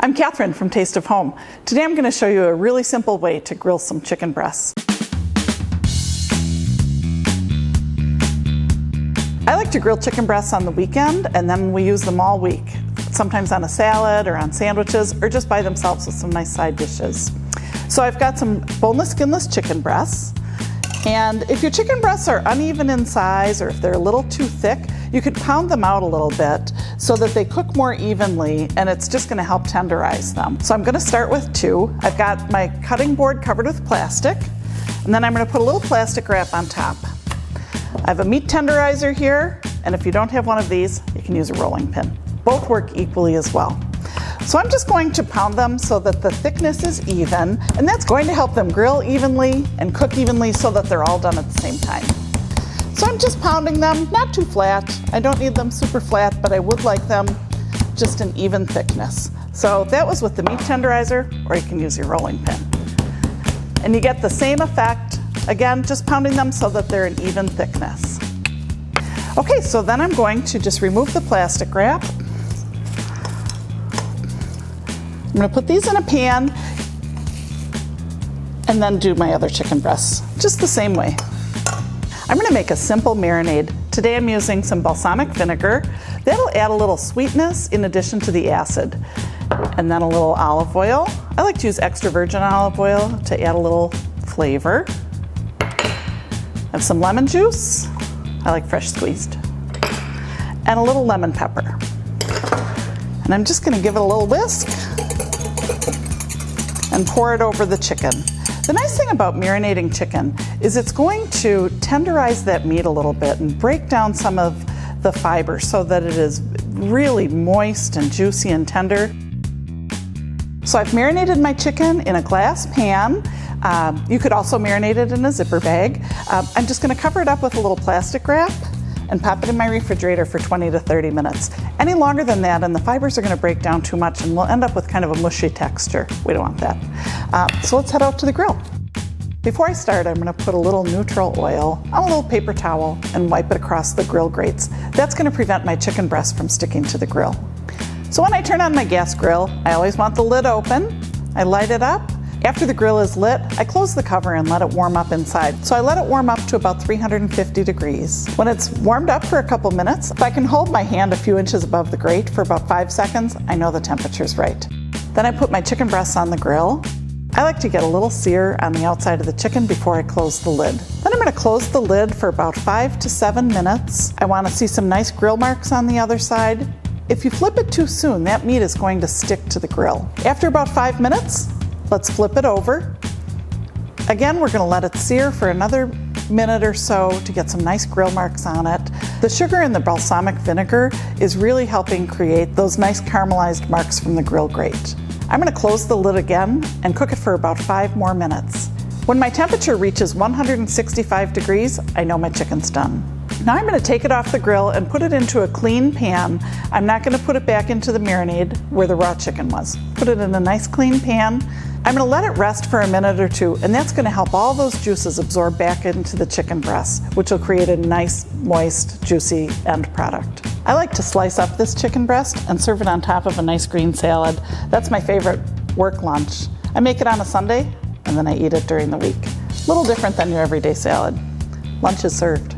I'm Catherine from Taste of Home. Today I'm going to show you a really simple way to grill some chicken breasts. I like to grill chicken breasts on the weekend and then we use them all week, sometimes on a salad or on sandwiches or just by themselves with some nice side dishes. So I've got some boneless, skinless chicken breasts, and if your chicken breasts are uneven in size or if they're a little too thick, you could pound them out a little bit so that they cook more evenly, and it's just going to help tenderize them. So I'm going to start with two. I've got my cutting board covered with plastic, and then I'm going to put a little plastic wrap on top. I have a meat tenderizer here, and if you don't have one of these, you can use a rolling pin. Both work equally as well. So I'm just going to pound them so that the thickness is even, and that's going to help them grill evenly and cook evenly so that they're all done at the same time. So I'm just pounding them, not too flat. I don't need them super flat, but I would like them just an even thickness. So that was with the meat tenderizer, or you can use your rolling pin. And you get the same effect, again, just pounding them so that they're an even thickness. Okay, so then I'm going to just remove the plastic wrap. I'm going to put these in a pan and then do my other chicken breasts, just the same way. I'm going to make a simple marinade. Today I'm using some balsamic vinegar. That'll add a little sweetness in addition to the acid. And then a little olive oil. I like to use extra virgin olive oil to add a little flavor. I have some lemon juice. I like fresh squeezed. And a little lemon pepper. And I'm just going to give it a little whisk and pour it over the chicken. The nice thing about marinating chicken is it's going to tenderize that meat a little bit and break down some of the fiber so that it is really moist and juicy and tender. So I've marinated my chicken in a glass pan. You could also marinate it in a zipper bag. I'm just going to cover it up with a little plastic wrap and pop it in my refrigerator for 20 to 30 minutes. Any longer than that and the fibers are going to break down too much and we'll end up with kind of a mushy texture. We don't want that. So let's head out to the grill. Before I start, I'm going to put a little neutral oil on a little paper towel and wipe it across the grill grates. That's going to prevent my chicken breast from sticking to the grill. So when I turn on my gas grill, I always want the lid open. I light it up. After the grill is lit, I close the cover and let it warm up inside. So I let it warm up to about 350 degrees. When it's warmed up for a couple minutes, if I can hold my hand a few inches above the grate for about 5 seconds, I know the temperature's right. Then I put my chicken breasts on the grill. I like to get a little sear on the outside of the chicken before I close the lid. Then I'm going to close the lid for about 5 to 7 minutes. I want to see some nice grill marks on the other side. If you flip it too soon, that meat is going to stick to the grill. After about 5 minutes, let's flip it over. Again, we're going to let it sear for another minute or so to get some nice grill marks on it. The sugar in the balsamic vinegar is really helping create those nice caramelized marks from the grill grate. I'm going to close the lid again and cook it for about 5 more minutes. When my temperature reaches 165 degrees, I know my chicken's done. Now I'm going to take it off the grill and put it into a clean pan. I'm not going to put it back into the marinade where the raw chicken was. Put it in a nice clean pan. I'm going to let it rest for a minute or two, and that's going to help all those juices absorb back into the chicken breast, which will create a nice, moist, juicy end product. I like to slice up this chicken breast and serve it on top of a nice green salad. That's my favorite work lunch. I make it on a Sunday, and then I eat it during the week. A little different than your everyday salad. Lunch is served.